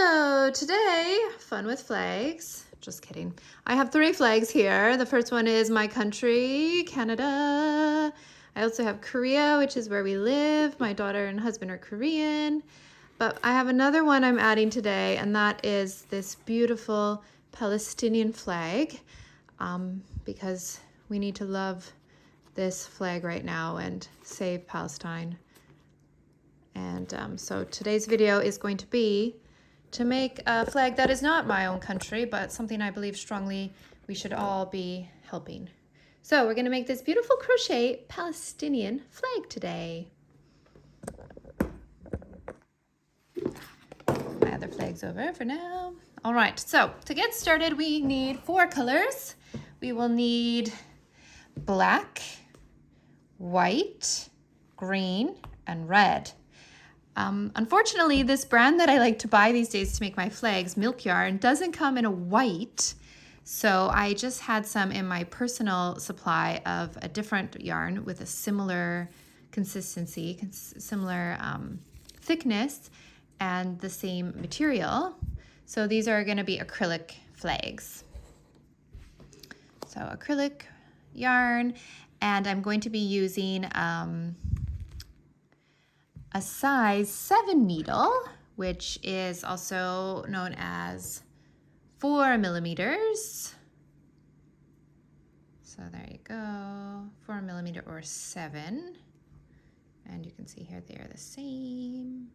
Hello, today, fun with flags. Just kidding. I have 3 flags here. The first one is my country, Canada. I also have Korea, which is where we live. My daughter and husband are Korean. But I have another one I'm adding today, and that is this beautiful Palestinian flag, because we need to love this flag right now and save Palestine. And so today's video is going to be to make a flag that is not my own country, but something I believe strongly we should all be helping. So we're going to make this beautiful crochet Palestinian flag today. My other flag's over for now. All right, so to get started, we need 4 colors. We will need black, white, green, and red. Unfortunately, this brand that I like to buy these days to make my flags, Milk Yarn, doesn't come in a white. So I just had some in my personal supply of a different yarn with a similar consistency, similar thickness, and the same material. So these are going to be acrylic flags. So acrylic yarn, and I'm going to be using a size 7 needle, which is also known as 4 millimeters. So there you go, 4 millimeter or 7. And you can see here they are the same.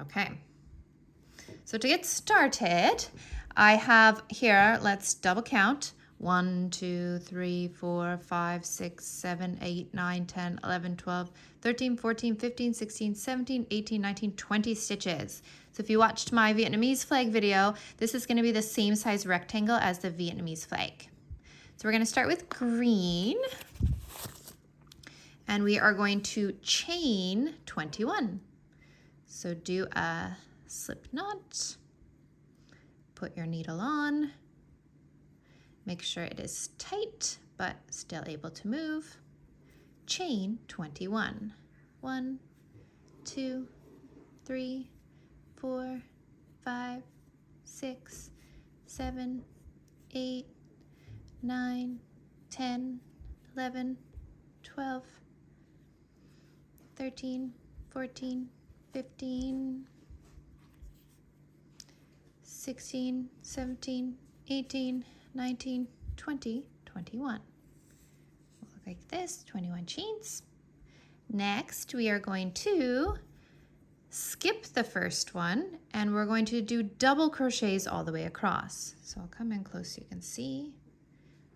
Okay, so to get started, I have here, let's double count. 1, 2, 3, 4, 5, 6, 7, 8, 9, 10, 11, 12, 13, 14, 15, 16, 17, 18, 19, 20 stitches. So if you watched my Vietnamese flag video, this is going to be the same size rectangle as the Vietnamese flag. So we're going to start with green, and we are going to chain 21. So do a slip knot, put your needle on. Make sure it is tight, but still able to move. Chain 21. 1, 2, 3, 4, 5, 6, 7, 8, 9, 10, 11, 12, 13, 14, 15, 16, 17, 18, 19, 20, 21. Will look like this, 21 chains. Next, we are going to skip the first one, and we're going to do double crochets all the way across. So I'll come in close so you can see.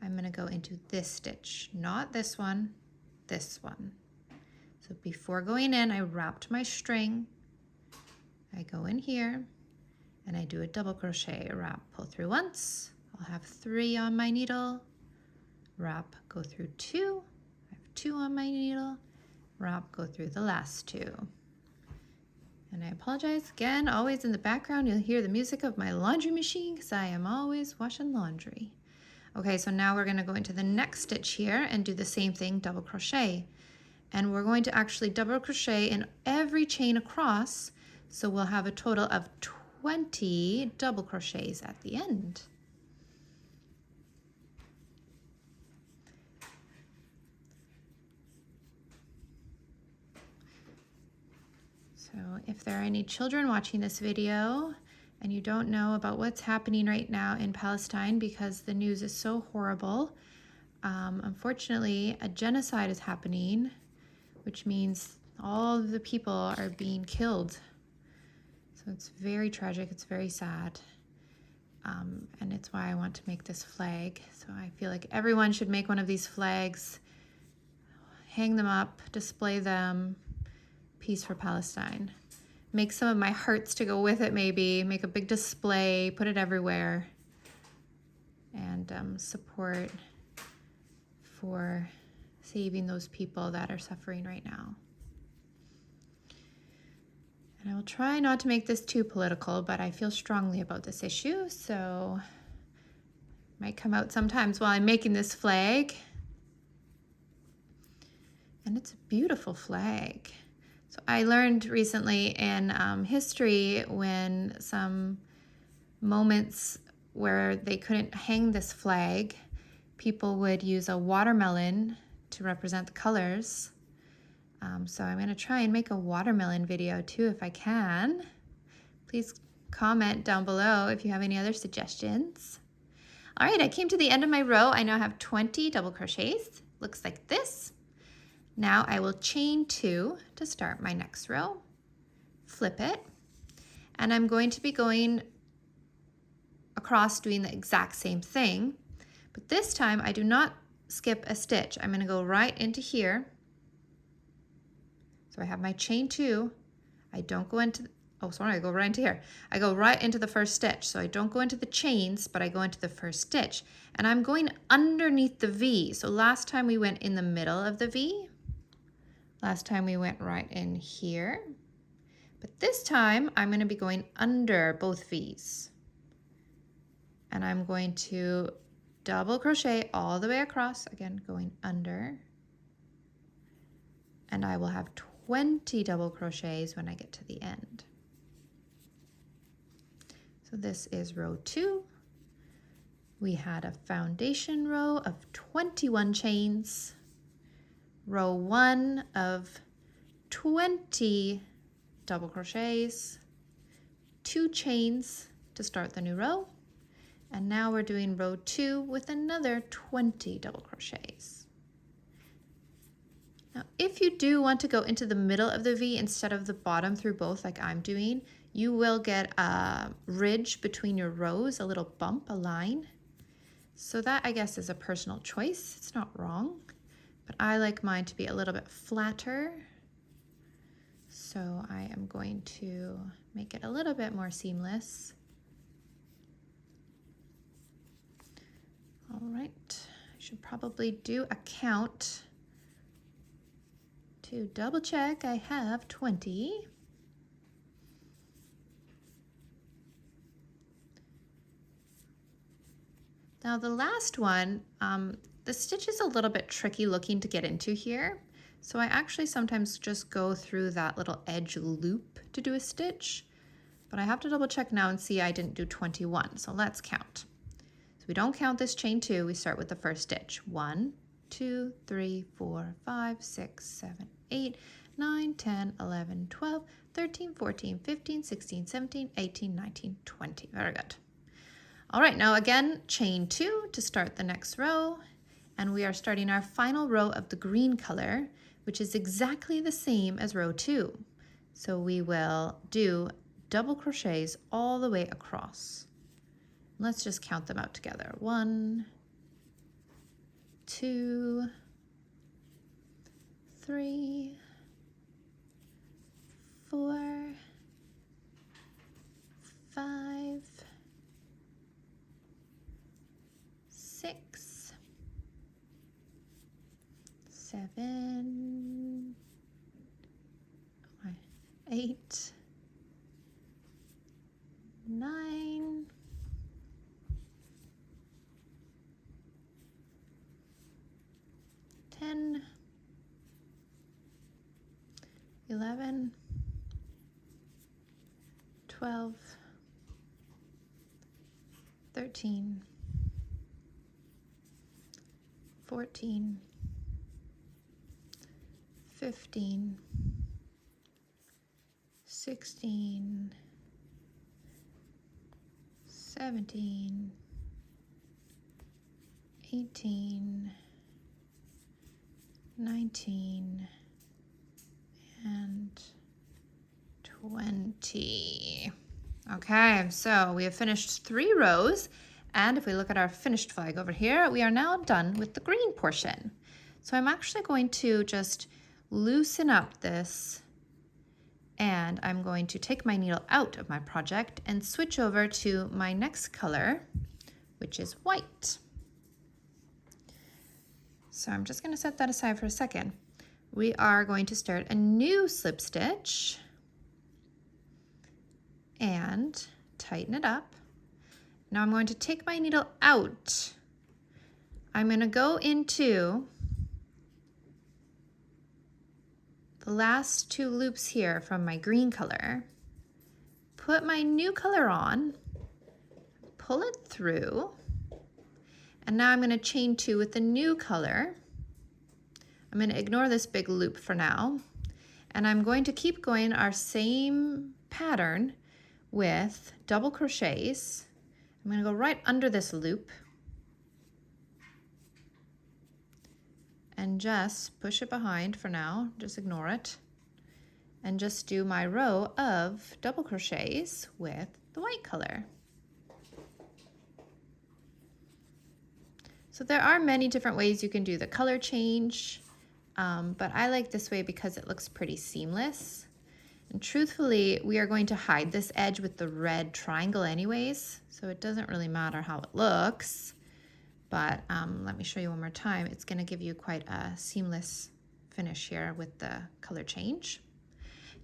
I'm going to go into this stitch, not this one, this one. So before going in, I wrapped my string. I go in here, and I do a double crochet, wrap, pull through once. I'll have 3 on my needle, wrap, go through 2, I have 2 on my needle, wrap, go through the last 2. And I apologize again, always in the background you'll hear the music of my laundry machine because I am always washing laundry. Okay, so now we're going to go into the next stitch here and do the same thing, double crochet. And we're going to actually double crochet in every chain across, so we'll have a total of 20 double crochets at the end. So if there are any children watching this video and you don't know about what's happening right now in Palestine because the news is so horrible, unfortunately a genocide is happening, which means all of the people are being killed. So it's very tragic, it's very sad. And it's why I want to make this flag. So I feel like everyone should make one of these flags, hang them up, display them. Peace for Palestine. Make some of my hearts to go with it maybe, make a big display, put it everywhere, and support for saving those people that are suffering right now. And I will try not to make this too political, but I feel strongly about this issue, so it might come out sometimes while I'm making this flag. And it's a beautiful flag. So I learned recently in history when some moments where they couldn't hang this flag, people would use a watermelon to represent the colors. So I'm going to try and make a watermelon video too if I can. Please comment down below if you have any other suggestions. All right, I came to the end of my row. I now have 20 double crochets. Looks like this. Now I will chain 2 to start my next row. Flip it, and I'm going to be going across doing the exact same thing, but this time I do not skip a stitch. I'm going to go right into here. So I have my chain 2. I don't go into, I go right into here. I go right into the first stitch. So I don't go into the chains, but I go into the first stitch. And I'm going underneath the V. So last time we went in the middle of the V. Last time we went right in here. But this time I'm going to be going under both V's. And I'm going to double crochet all the way across, again going under. And I will have 20 double crochets when I get to the end. So this is row 2. We had a foundation row of 21 chains, row 1 of 20 double crochets, 2 chains to start the new row, and now we're doing row 2 with another 20 double crochets. Now, if you do want to go into the middle of the V instead of the bottom through both like I'm doing, you will get a ridge between your rows, a little bump, a line. So that, I guess, is a personal choice. It's not wrong, but I like mine to be a little bit flatter. So I am going to make it a little bit more seamless. All right, I should probably do a count to double check I have 20. Now the last one, the stitch is a little bit tricky looking to get into here. So I actually sometimes just go through that little edge loop to do a stitch, but I have to double check now and see I didn't do 21. So let's count. So we don't count this chain 2, we start with the first stitch. 1, 2, 3, 4, 5, 6, 7, 8, 9, 10, 11, 12, 13, 14, 15, 16, 17, 18, 19, 20. Very good. All right, now again, chain 2 to start the next row, and we are starting our final row of the green color, which is exactly the same as row 2. So we will do double crochets all the way across. Let's just count them out together. 1, 2, 3, 4, 5, 6, 7, 8, 9, 10, 11, 12, 13, 14, 15, 16, 17, 18, 19, and 20. Okay, so we have finished 3 rows, and if we look at our finished flag over here, we are now done with the green portion. So I'm actually going to just loosen up this, and I'm going to take my needle out of my project and switch over to my next color, which is white. So I'm just going to set that aside for a second. We are going to start a new slip stitch and tighten it up. Now I'm going to take my needle out. I'm going to go into the last two loops here from my green color, put my new color on, pull it through, and now I'm going to chain 2 with the new color. I'm going to ignore this big loop for now, and I'm going to keep going our same pattern with double crochets. I'm going to go right under this loop and just push it behind for now, just ignore it, and just do my row of double crochets with the white color. So there are many different ways you can do the color change, but I like this way because it looks pretty seamless. And truthfully, we are going to hide this edge with the red triangle anyways, so it doesn't really matter how it looks. But let me show you one more time. It's going to give you quite a seamless finish here with the color change.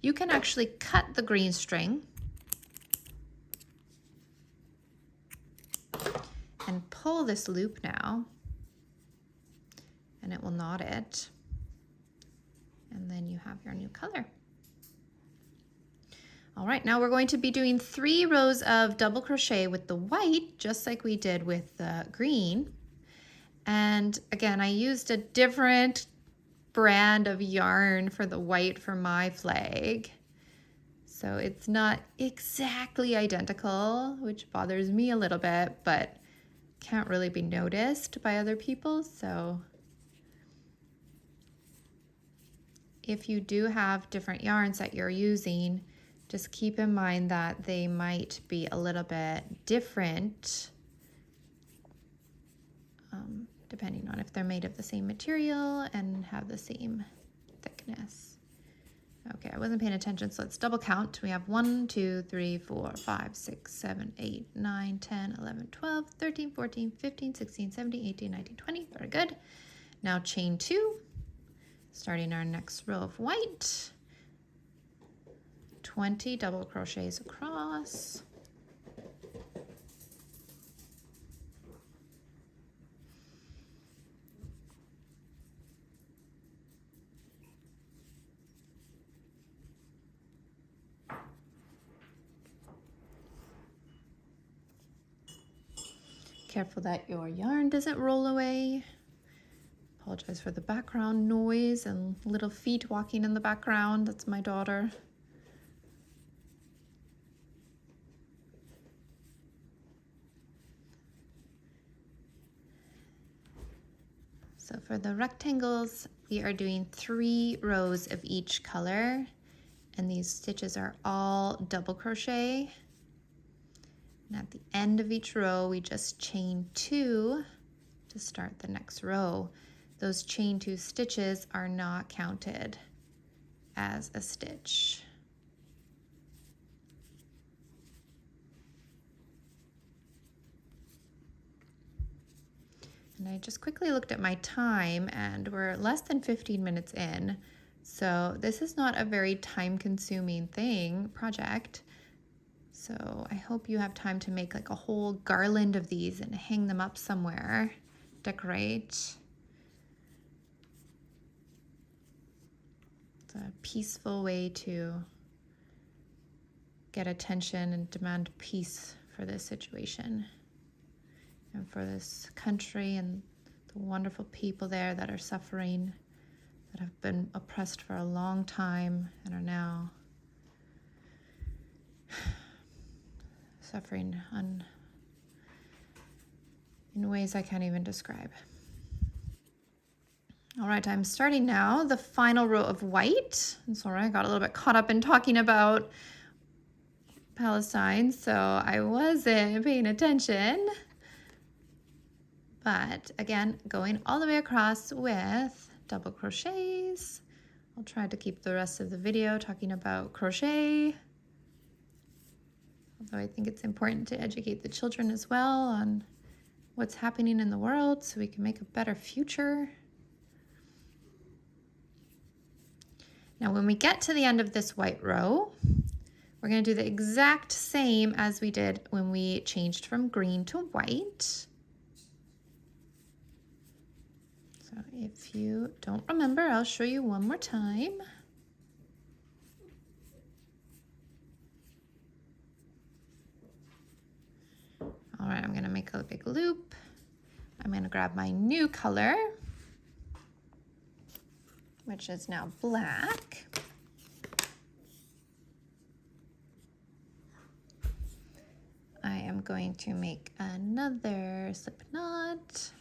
You can actually cut the green string and pull this loop now, and it will knot it. And then you have your new color. All right, now we're going to be doing 3 rows of double crochet with the white, just like we did with the green. And again, I used a different brand of yarn for the white for my flag. So it's not exactly identical, which bothers me a little bit, but can't really be noticed by other people. So if you do have different yarns that you're using, just keep in mind that they might be a little bit different depending on if they're made of the same material and have the same thickness. Okay, I wasn't paying attention, so let's double count. We have 1, 2, 3, 4, 5, 6, 7, 8, 9, 10, 11, 12, 13, 14, 15, 16, 17, 18, 19, 20. Very good. Now chain 2, starting our next row of white. 20 double crochets across. Careful that your yarn doesn't roll away. Apologize for the background noise and little feet walking in the background. That's my daughter. So for the rectangles, we are doing 3 rows of each color, and these stitches are all double crochet. And at the end of each row, we just chain 2 to start the next row. Those chain 2 stitches are not counted as a stitch. And I just quickly looked at my time, and we're less than 15 minutes in. So this is not a very time-consuming project. So I hope you have time to make like a whole garland of these and hang them up somewhere, decorate. It's a peaceful way to get attention and demand peace for this situation and for this country and the wonderful people there that are suffering, that have been oppressed for a long time and are now suffering in ways I can't even describe. All right, I'm starting now the final row of white. I'm sorry, I got a little bit caught up in talking about Palestine, so I wasn't paying attention. But again, going all the way across with double crochets. I'll try to keep the rest of the video talking about crochet, although I think it's important to educate the children as well on what's happening in the world so we can make a better future. Now, when we get to the end of this white row, we're going to do the exact same as we did when we changed from green to white. So if you don't remember, I'll show you one more time. make a big loop. I'm going to grab my new color, which is now black. I am going to make another slip knot.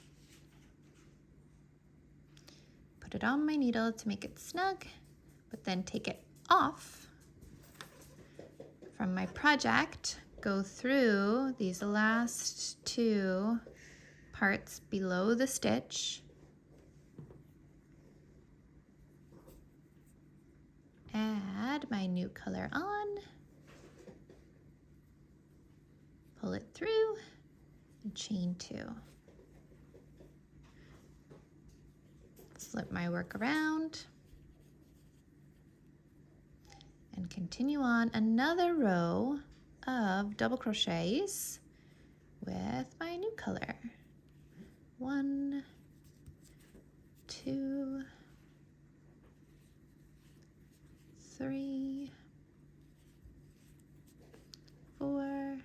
Put it on my needle to make it snug, but then take it off from my project. Go through these last two parts below the stitch. Add my new color on. Pull it through and chain 2. Flip my work around and continue on another row of double crochets with my new color. 1, 2, 3, 4,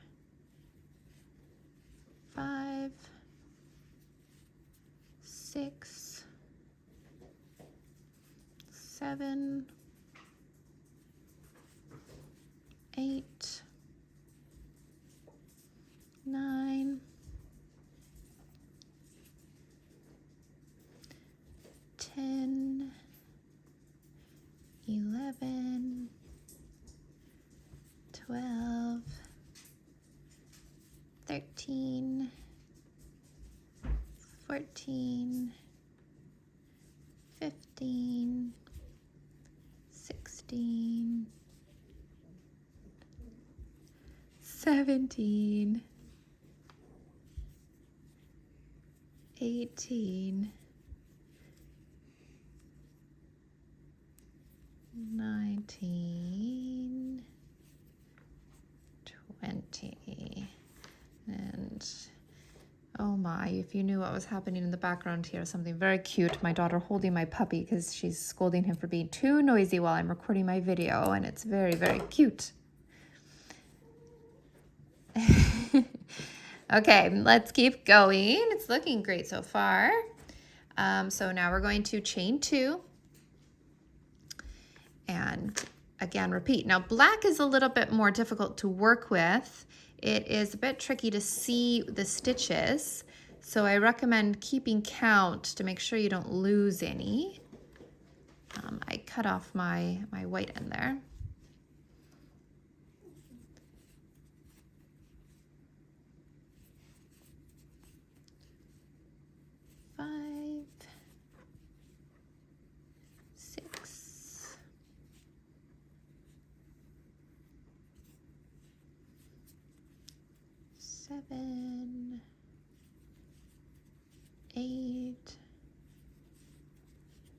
5, 6, 7, 8, 9, 10, 11, 12, 13, 14, 15, 16, 17, 18, 19, 20, and oh my, if you knew what was happening in the background here, something very cute. My daughter holding my puppy because she's scolding him for being too noisy while I'm recording my video, and it's very, very cute. Okay, let's keep going. It's looking great so far. So now we're going to chain 2 and again repeat. Now black is a little bit more difficult to work with. It is a bit tricky to see the stitches, so I recommend keeping count to make sure you don't lose any. I cut off my white end there. Seven, 8,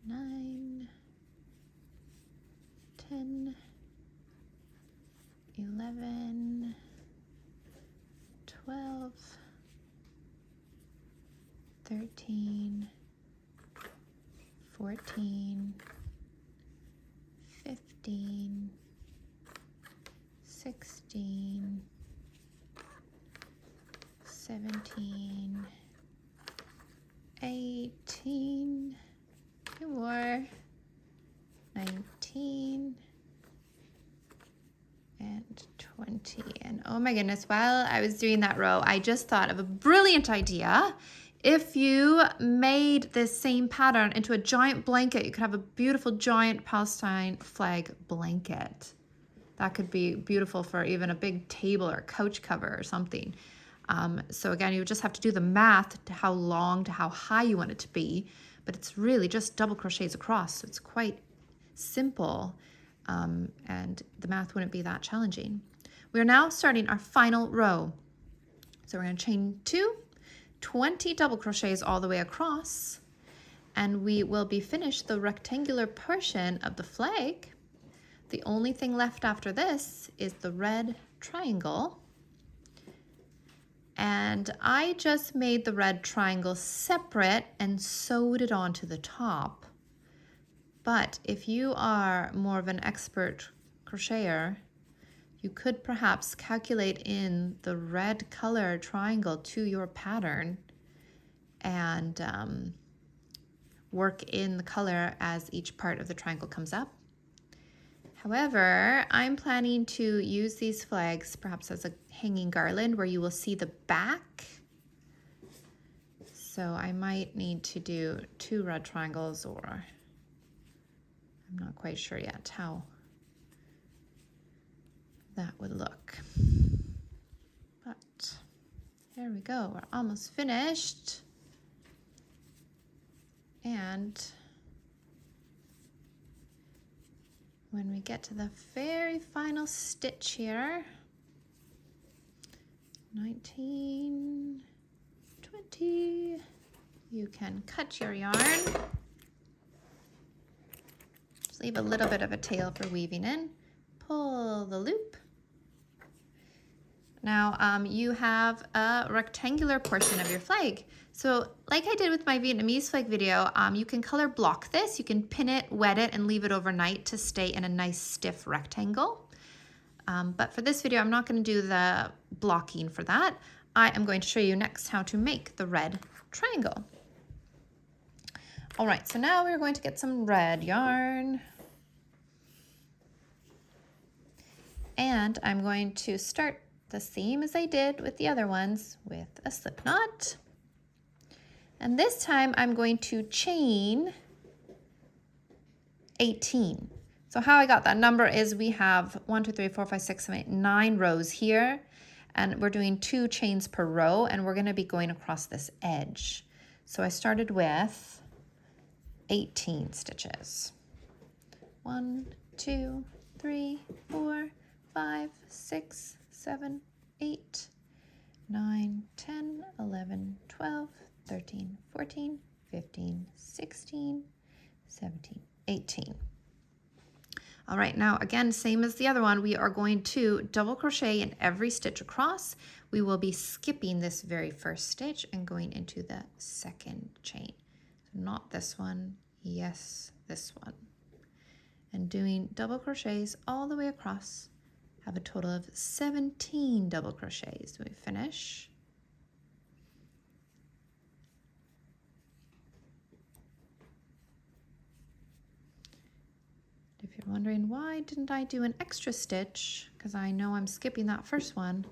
9, 10, 11, 12, 13, 14, 15, 16, 17, 18, 2 more, 19, and 20. And oh my goodness, while I was doing that row, I just thought of a brilliant idea. If you made this same pattern into a giant blanket, you could have a beautiful giant Palestine flag blanket. That could be beautiful for even a big table or couch cover or something. So again, you just have to do the math to how long to how high you want it to be, but it's really just double crochets across. So it's quite simple, and the math wouldn't be that challenging. We're now starting our final row. So we're going to chain 2, 20 double crochets all the way across, and we will be finished the rectangular portion of the flag. The only thing left after this is the red triangle. And I just made the red triangle separate and sewed it onto the top. But if you are more of an expert crocheter, you could perhaps calculate in the red color triangle to your pattern and work in the color as each part of the triangle comes up. However, I'm planning to use these flags perhaps as a hanging garland where you will see the back. So I might need to do 2 red triangles, or I'm not quite sure yet how that would look. But there we go, we're almost finished. And when we get to the very final stitch here, 19, 20, you can cut your yarn. Just leave a little bit of a tail for weaving in. Pull the loop. Now you have a rectangular portion of your flag. So like I did with my Vietnamese flag video, you can color block this. You can pin it, wet it, and leave it overnight to stay in a nice stiff rectangle. But for this video, I'm not going to do the blocking for that. I am going to show you next how to make the red triangle. All right, so now we're going to get some red yarn. And I'm going to start the same as I did with the other ones with a slip knot. And this time I'm going to chain 18. So how I got that number is we have 1, 2, 3, 4, 5, 6, 7, 8, 9 rows here, and we're doing 2 chains per row, and we're going to be going across this edge. So I started with 18 stitches. 1, 2, 3, 4, 5, 6, 7, 8, 9, 10, 11, 12, 13, 14, 15, 16, 17, 18. All right, now again, same as the other one, we are going to double crochet in every stitch across. We will be skipping this very first stitch and going into the second chain. So not this one, yes, this one. And doing double crochets all the way across. Have a total of 17 double crochets when we finish. If you're wondering why didn't I do an extra stitch, because I know I'm skipping that first one,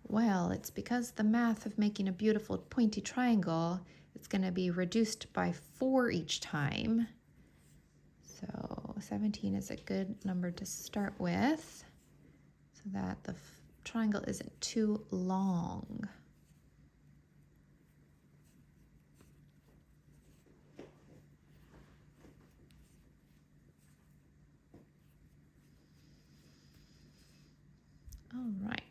well, it's because the math of making a beautiful pointy triangle, it's going to be reduced by 4 each time. So 17 is a good number to start with so that the triangle isn't too long. All right.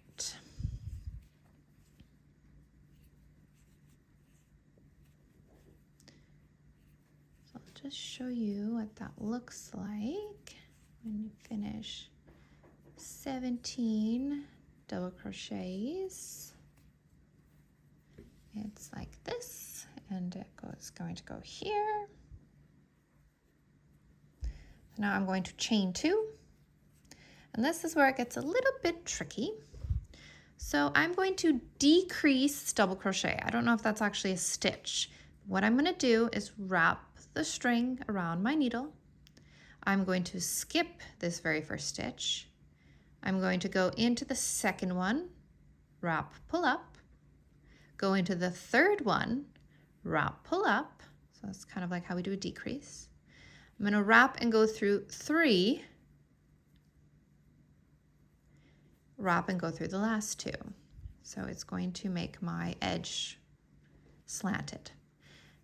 So I'll just show you what that looks like when you finish 17 double crochets. It's like this, and it goes going to go here. So now I'm going to chain 2. And this is where it gets a little bit tricky. So I'm going to decrease double crochet. I don't know if that's actually a stitch. What I'm going to do is wrap the string around my needle. I'm going to skip this very first stitch. I'm going to go into the second one, wrap, pull up, go into the third one, wrap, pull up. So that's kind of like how we do a decrease. I'm going to wrap and go through 3, wrap and go through the last 2. So it's going to make my edge slanted.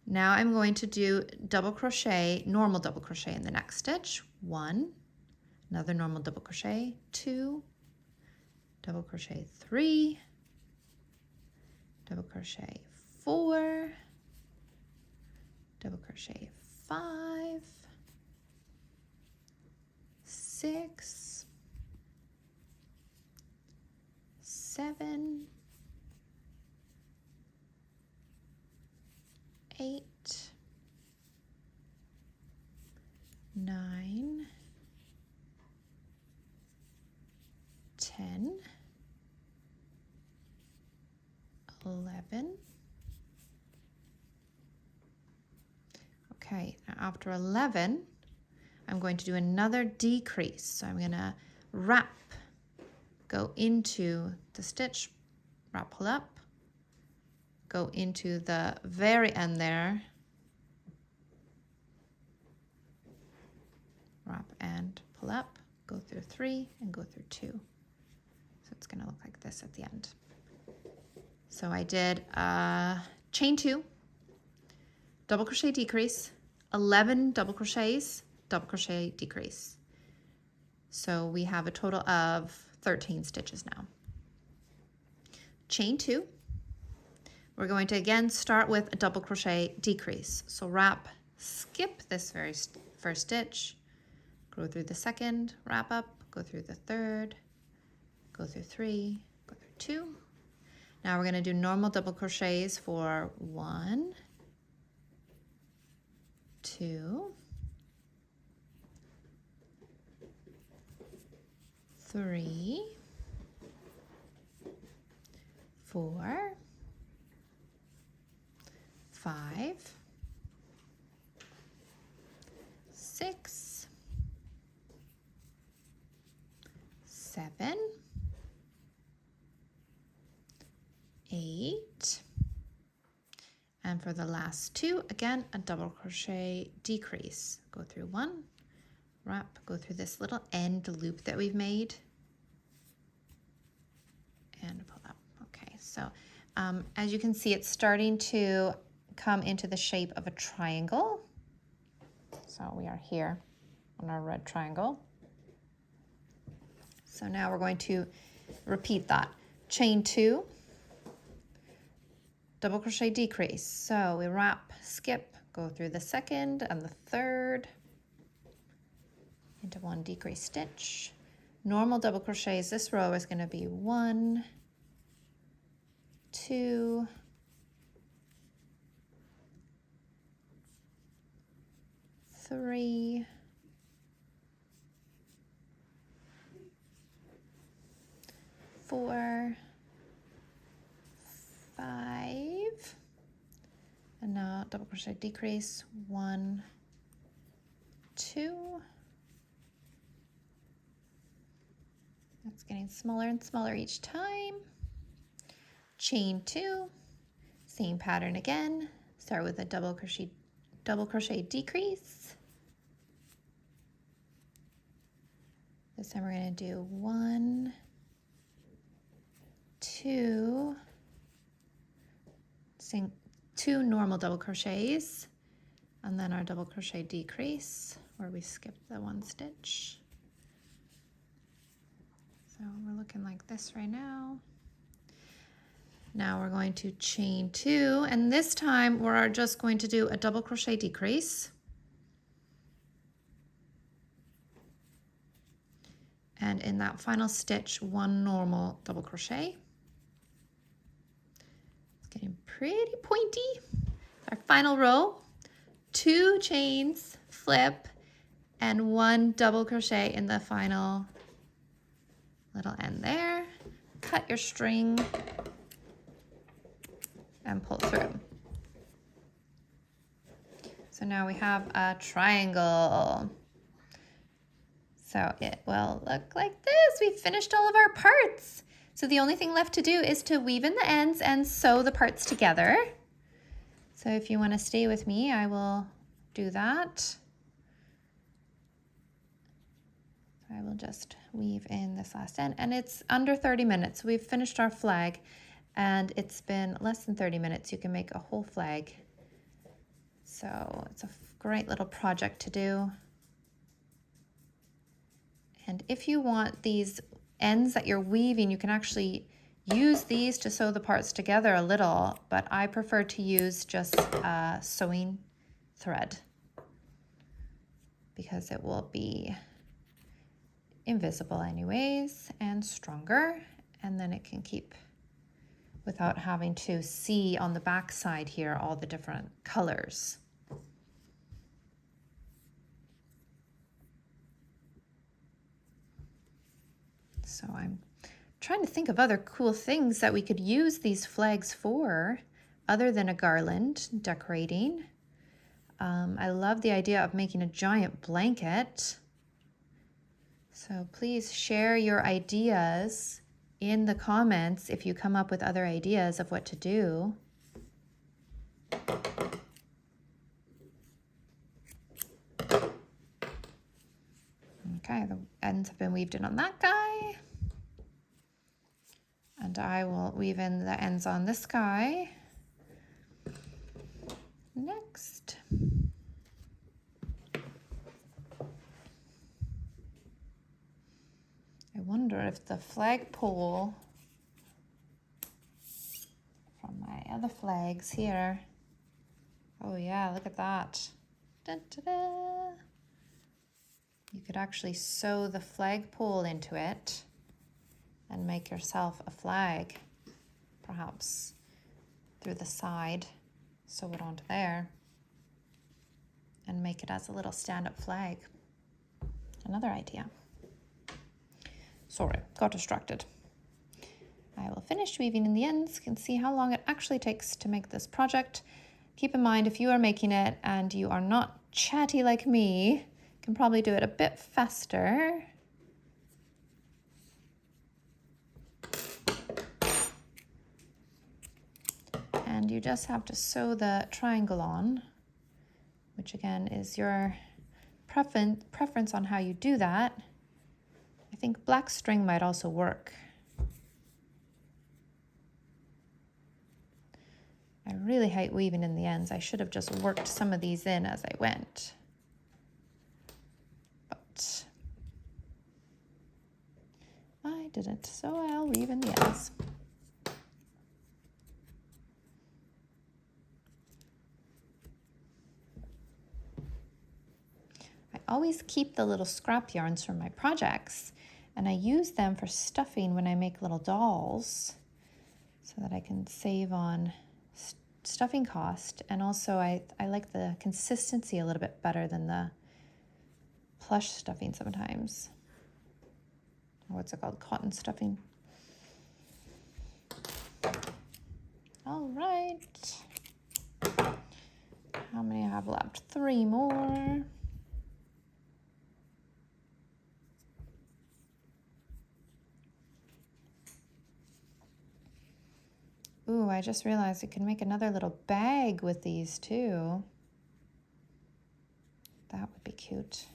Now I'm going to do double crochet, normal double crochet in the next stitch. 1, another normal double crochet, 2, double crochet 3, double crochet 4, double crochet 5, 6, 7, 8, 9, 10, 10, 11. Okay, now after 11, I'm going to do another decrease. So I'm going to wrap, go into the stitch, wrap, pull up, go into the very end there, wrap and pull up, go through 3 and go through 2. So it's going to look like this at the end. So I did chain 2, double crochet decrease, 11 double crochets, double crochet decrease. So we have a total of 13 stitches now. Chain 2. We're going to again start with a double crochet decrease. So wrap, skip this very first stitch, go through the second, wrap up, go through the third, go through 3, go through 2. Now we're going to do normal double crochets for 1, 2, 3, 4, 5, 6, 7, 8, and for the last 2, again, a double crochet decrease. Go through 1, wrap, go through this little end loop that we've made, and pull up. Okay, so as you can see, it's starting to come into the shape of a triangle. So we are here on our red triangle. So now we're going to repeat that. Chain 2, double crochet decrease. So we wrap, skip, go through the second and the third into 1 decrease stitch. Normal double crochets, this row is going to be 1, 2, 3, 4, 5, and now double crochet decrease, 1, 2. That's getting smaller and smaller each time. Chain 2, same pattern again. Start with a double crochet decrease. This time we're going to do 1, 2, 2 normal double crochets, and then our double crochet decrease where we skip the 1 stitch. So we're looking like this right now. Now we're going to chain 2, and this time we're just going to do a double crochet decrease. And in that final stitch, 1 normal double crochet. It's getting pretty pointy. Our final row, 2 chains, flip, and 1 double crochet in the final little end there. Cut your string and pull through. So now we have a triangle. So it will look like this. We've finished all of our parts. So the only thing left to do is to weave in the ends and sew the parts together. So if you want to stay with me, I will do that. I will just weave in this last end, and it's under 30 minutes. We've finished our flag, and it's been less than 30 minutes. You can make a whole flag. So it's a great little project to do. And if you want these ends that you're weaving, you can actually use these to sew the parts together a little, but I prefer to use just sewing thread because it will be invisible anyways and stronger, and then it can keep without having to see on the back side here all the different colors. So I'm trying to think of other cool things that we could use these flags for other than a garland decorating. I love the idea of making a giant blanket. So please share your ideas in the comments if you come up with other ideas of what to do. Okay, the ends have been weaved in on that guy. And I will weave in the ends on this guy next. I wonder if the flagpole from my other flags here. Oh yeah, look at that. Dun, dun, dun. You could actually sew the flagpole into it and make yourself a flag, perhaps through the side. Sew it onto there and make it as a little stand-up flag. Another idea. Sorry, got distracted. I will finish weaving in the ends and see how long it actually takes to make this project. Keep in mind, if you are making it and you are not chatty like me, you can probably do it a bit faster. And you just have to sew the triangle on, which again is your preference on how you do that. I think black string might also work. I really hate weaving in the ends. I should have just worked some of these in as I went. But I didn't, so I'll weave in the ends. I always keep the little scrap yarns from my projects, and I use them for stuffing when I make little dolls so that I can save on stuffing cost. And also I like the consistency a little bit better than the plush stuffing sometimes. Or what's it called? Cotton stuffing. All right. How many I have left? 3 more. Ooh, I just realized you can make another little bag with these too. That would be cute.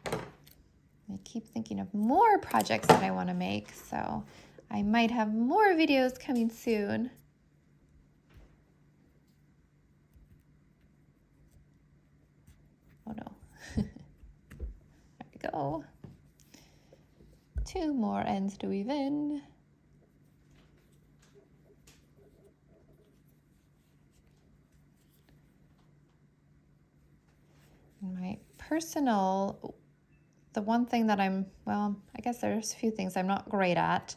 I keep thinking of more projects that I want to make, so I might have more videos coming soon. Oh no. There we go. 2 more ends to weave in. My personal, the one thing that I guess there's a few things I'm not great at,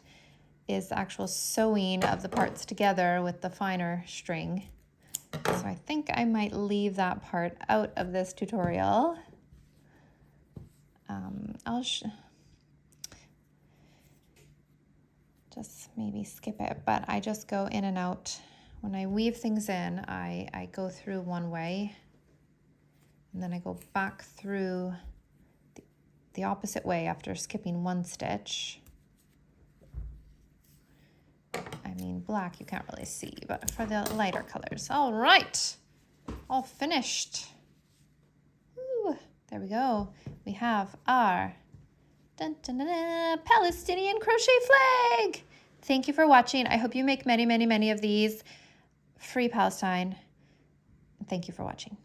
is the actual sewing of the parts together with the finer string. So I think I might leave that part out of this tutorial. I'll just maybe skip it, but I just go in and out. When I weave things in, I go through one way, and then I go back through the opposite way after skipping 1 stitch. I mean, black you can't really see, but for the lighter colors. All right, all finished. Ooh, there we go. We have our Palestinian crochet flag. Thank you for watching. I hope you make many, many, many of these. Free Palestine. Thank you for watching.